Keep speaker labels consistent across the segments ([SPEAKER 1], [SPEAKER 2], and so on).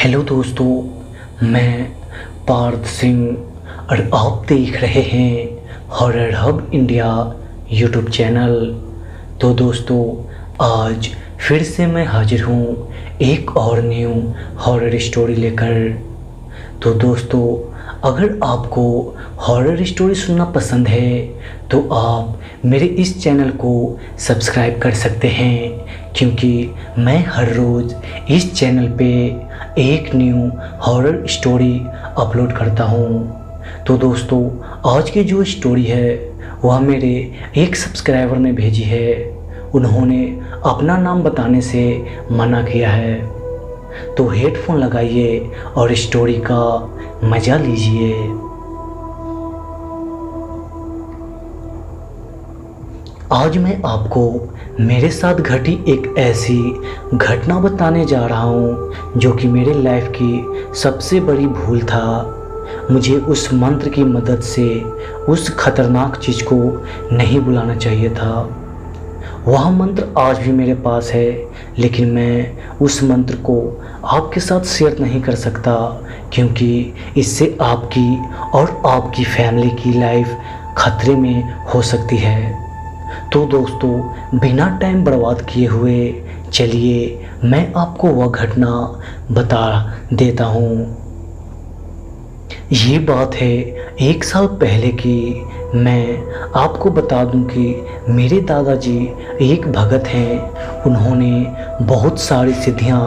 [SPEAKER 1] Hello दोस्तों, मैं पार्थ सिंह और आप देख रहे हैं horror hub India YouTube channel. तो दोस्तों, आज फिर से मैं हाजिर हूँ एक और न्यू हॉरर स्टोरी लेकर। तो दोस्तों, अगर आपको हॉरर स्टोरी सुनना पसंद है तो आप मेरे इस चैनल को सब्सक्राइब कर सकते हैं, क्योंकि मैं हर रोज़ इस चैनल पे एक न्यू हॉरर स्टोरी अपलोड करता हूँ। तो दोस्तों, आज की जो स्टोरी है वह मेरे एक सब्सक्राइबर ने भेजी है। उन्होंने अपना नाम बताने से मना किया है, तो हेडफोन लगाइए और स्टोरी का मज़ा लीजिए। आज मैं आपको मेरे साथ घटी एक ऐसी घटना बताने जा रहा हूँ जो कि मेरे लाइफ की सबसे बड़ी भूल था। मुझे उस मंत्र की मदद से उस खतरनाक चीज़ को नहीं बुलाना चाहिए था। वह मंत्र आज भी मेरे पास है, लेकिन मैं उस मंत्र को आपके साथ शेयर नहीं कर सकता, क्योंकि इससे आपकी और आपकी फैमिली की लाइफ खतरे में हो सकती है। तो दोस्तों, बिना टाइम बर्बाद किए हुए चलिए मैं आपको वह घटना बता देता हूँ। ये बात है 1 साल पहले की। मैं आपको बता दूं कि मेरे दादाजी एक भगत हैं। उन्होंने बहुत सारी सिद्धियां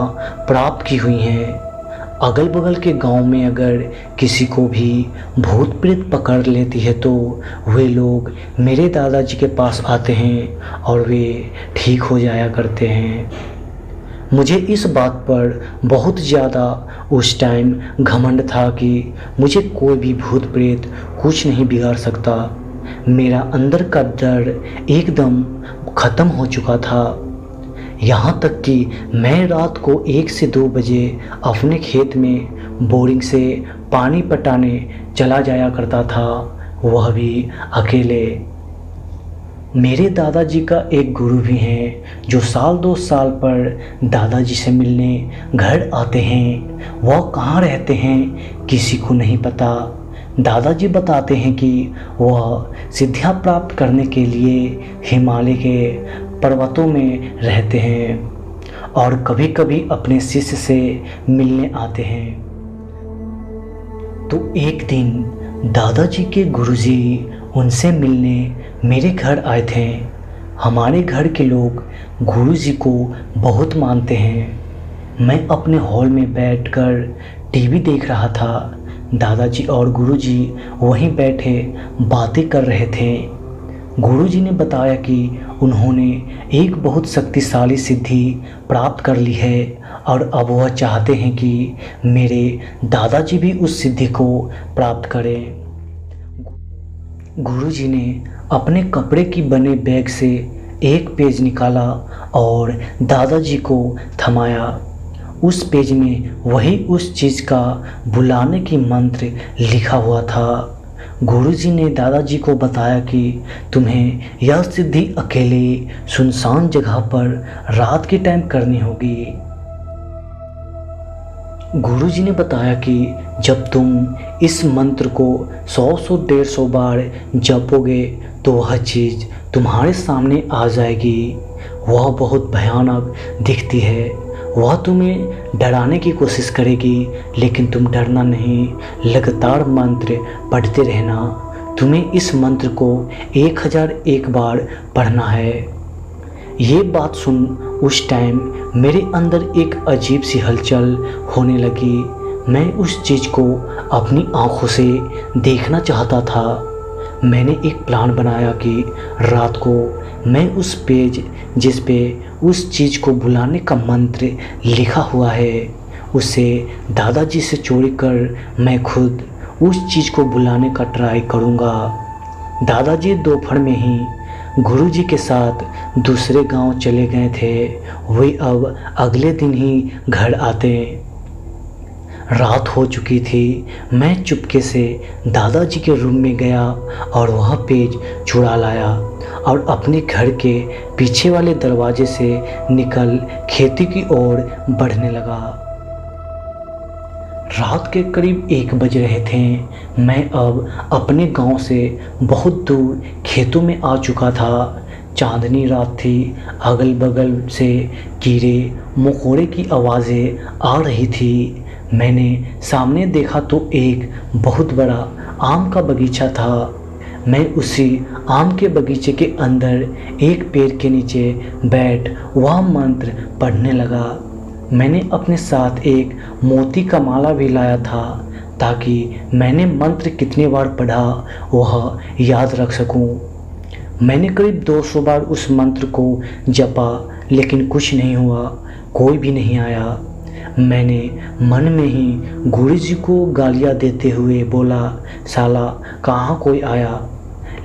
[SPEAKER 1] प्राप्त की हुई हैं। अगल बगल के गांव में अगर किसी को भी भूत प्रेत पकड़ लेती है तो वे लोग मेरे दादाजी के पास आते हैं और वे ठीक हो जाया करते हैं। मुझे इस बात पर बहुत ज़्यादा उस टाइम घमंड था कि मुझे कोई भी भूत प्रेत कुछ नहीं बिगाड़ सकता। मेरा अंदर का डर एकदम ख़त्म हो चुका था। यहाँ तक कि मैं रात को 1 से 2 बजे अपने खेत में बोरिंग से पानी पटाने चला जाया करता था, वह भी अकेले। मेरे दादाजी का एक गुरु भी हैं जो साल 2 साल पर दादाजी से मिलने घर आते हैं। वह कहाँ रहते हैं किसी को नहीं पता। दादाजी बताते हैं कि वह सिद्धियाँ प्राप्त करने के लिए हिमालय के पर्वतों में रहते हैं और कभी कभी अपने शिष्य से मिलने आते हैं। तो एक दिन दादाजी के गुरुजी उनसे मिलने मेरे घर आए थे। हमारे घर के लोग गुरुजी को बहुत मानते हैं। मैं अपने हॉल में बैठकर टीवी देख रहा था। दादाजी और गुरुजी वहीं बैठे बातें कर रहे थे। गुरुजी ने बताया कि उन्होंने एक बहुत शक्तिशाली सिद्धि प्राप्त कर ली है और अब वह चाहते हैं कि मेरे दादाजी भी उस सिद्धि को प्राप्त करें। गुरुजी ने अपने कपड़े की बने बैग से एक पेज निकाला और दादाजी को थमाया। उस पेज में वही उस चीज़ का बुलाने की मंत्र लिखा हुआ था। गुरुजी ने दादाजी को बताया कि तुम्हें यह सिद्धि अकेले सुनसान जगह पर रात के टाइम करनी होगी। गुरुजी ने बताया कि जब तुम इस मंत्र को 100-150 बार जपोगे तो वह चीज़ तुम्हारे सामने आ जाएगी। वह बहुत भयानक दिखती है। वह तुम्हें डराने की कोशिश करेगी, लेकिन तुम डरना नहीं, लगातार मंत्र पढ़ते रहना। तुम्हें इस मंत्र को 1001 बार पढ़ना है। ये बात सुन उस टाइम मेरे अंदर एक अजीब सी हलचल होने लगी। मैं उस चीज़ को अपनी आँखों से देखना चाहता था। मैंने एक प्लान बनाया कि रात को मैं उस पेज जिस पे उस चीज़ को बुलाने का मंत्र लिखा हुआ है उसे दादाजी से चोरी कर मैं खुद उस चीज़ को बुलाने का ट्राई करूँगा। दादाजी दोपहर में ही गुरुजी के साथ दूसरे गांव चले गए थे। वे अब अगले दिन ही घर आते। रात हो चुकी थी। मैं चुपके से दादाजी के रूम में गया और वह पेज चुरा लाया और अपने घर के पीछे वाले दरवाजे से निकल खेती की ओर बढ़ने लगा। रात के करीब 1 बज रहे थे। मैं अब अपने गांव से बहुत दूर खेतों में आ चुका था। चांदनी रात थी। अगल बगल से कीड़े मकोड़े की आवाज़ें आ रही थी। मैंने सामने देखा तो एक बहुत बड़ा आम का बगीचा था। मैं उसी आम के बगीचे के अंदर एक पेड़ के नीचे बैठ वह मंत्र पढ़ने लगा। मैंने अपने साथ एक मोती का माला भी लाया था ताकि मैंने मंत्र कितने बार पढ़ा वह याद रख सकूं। मैंने करीब 200 बार उस मंत्र को जपा, लेकिन कुछ नहीं हुआ, कोई भी नहीं आया। मैंने मन में ही गुरुजी को गालियां देते हुए बोला, साला कहाँ कोई आया।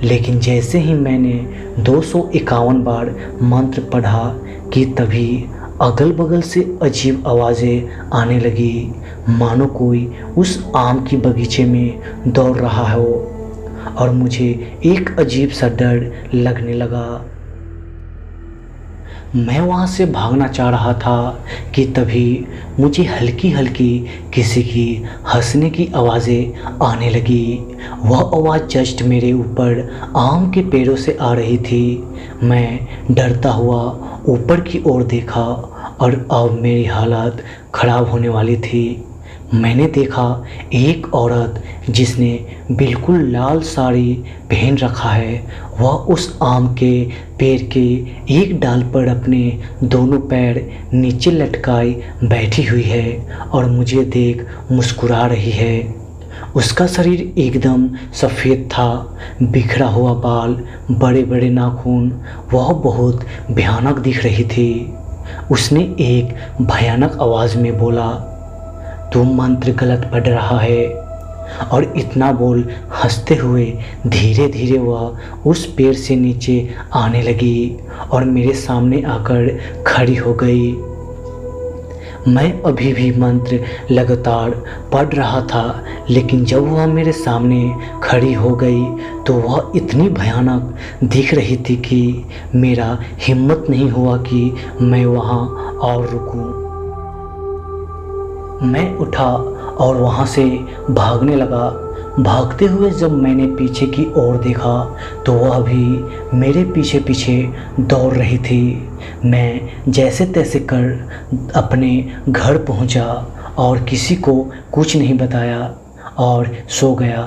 [SPEAKER 1] लेकिन जैसे ही मैंने 251 बार मंत्र पढ़ा कि तभी अगल बगल से अजीब आवाज़ें आने लगी, मानो कोई उस आम की बगीचे में दौड़ रहा हो, और मुझे एक अजीब सा डर लगने लगा। मैं वहाँ से भागना चाह रहा था कि तभी मुझे हल्की हल्की किसी की हंसने की आवाज़ें आने लगी। वह आवाज़ जस्ट मेरे ऊपर आम के पेड़ों से आ रही थी। मैं डरता हुआ ऊपर की ओर देखा और अब मेरी हालत ख़राब होने वाली थी। मैंने देखा एक औरत जिसने बिल्कुल लाल साड़ी पहन रखा है, वह उस आम के पेड़ के एक डाल पर अपने दोनों पैर नीचे लटकाए बैठी हुई है और मुझे देख मुस्कुरा रही है। उसका शरीर एकदम सफ़ेद था, बिखरा हुआ बाल, बड़े बड़े नाखून, वह बहुत भयानक दिख रही थी। उसने एक भयानक आवाज़ में बोला, तुम मंत्र गलत पढ़ रहा है। और इतना बोल हंसते हुए धीरे धीरे वह उस पेड़ से नीचे आने लगी और मेरे सामने आकर खड़ी हो गई। मैं अभी भी मंत्र लगातार पढ़ रहा था, लेकिन जब वह मेरे सामने खड़ी हो गई तो वह इतनी भयानक दिख रही थी कि मेरा हिम्मत नहीं हुआ कि मैं वहाँ और रुकूं। मैं उठा और वहाँ से भागने लगा। भागते हुए जब मैंने पीछे की ओर देखा तो वह भी मेरे पीछे पीछे दौड़ रही थी। मैं जैसे तैसे कर अपने घर पहुँचा और किसी को कुछ नहीं बताया और सो गया।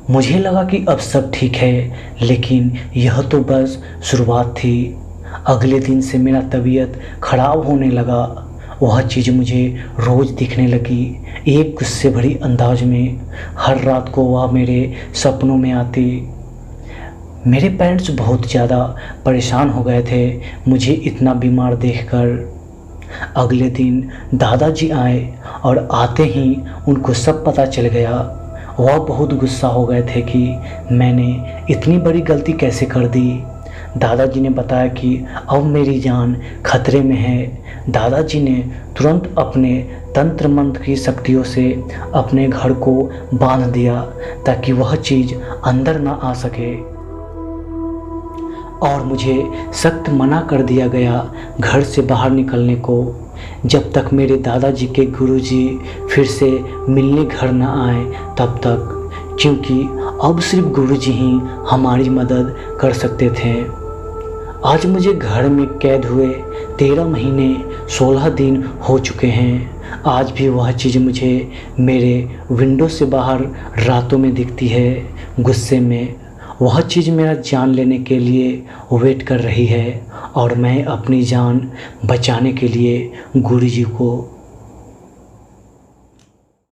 [SPEAKER 1] मुझे लगा कि अब सब ठीक है, लेकिन यह तो बस शुरुआत थी। अगले दिन से मेरा तबीयत ख़राब होने लगा। वह चीज़ मुझे रोज़ दिखने लगी, एक गुस्से भरी अंदाज में। हर रात को वह मेरे सपनों में आती। मेरे पेरेंट्स बहुत ज़्यादा परेशान हो गए थे मुझे इतना बीमार देखकर। अगले दिन दादाजी आए और आते ही उनको सब पता चल गया। वह बहुत गुस्सा हो गए थे कि मैंने इतनी बड़ी गलती कैसे कर दी। दादाजी ने बताया कि अब मेरी जान खतरे में है। दादाजी ने तुरंत अपने तंत्र मंत्र की शक्तियों से अपने घर को बांध दिया ताकि वह चीज़ अंदर ना आ सके, और मुझे सख्त मना कर दिया गया घर से बाहर निकलने को जब तक मेरे दादाजी के गुरुजी फिर से मिलने घर न आए तब तक, क्योंकि अब सिर्फ गुरुजी ही हमारी मदद कर सकते थे। आज मुझे घर में कैद हुए 13 महीने 16 दिन हो चुके हैं। आज भी वह चीज़ मुझे मेरे विंडो से बाहर रातों में दिखती है। गुस्से में वह चीज़ मेरा जान लेने के लिए वेट कर रही है और मैं अपनी जान बचाने के लिए गुरुजी को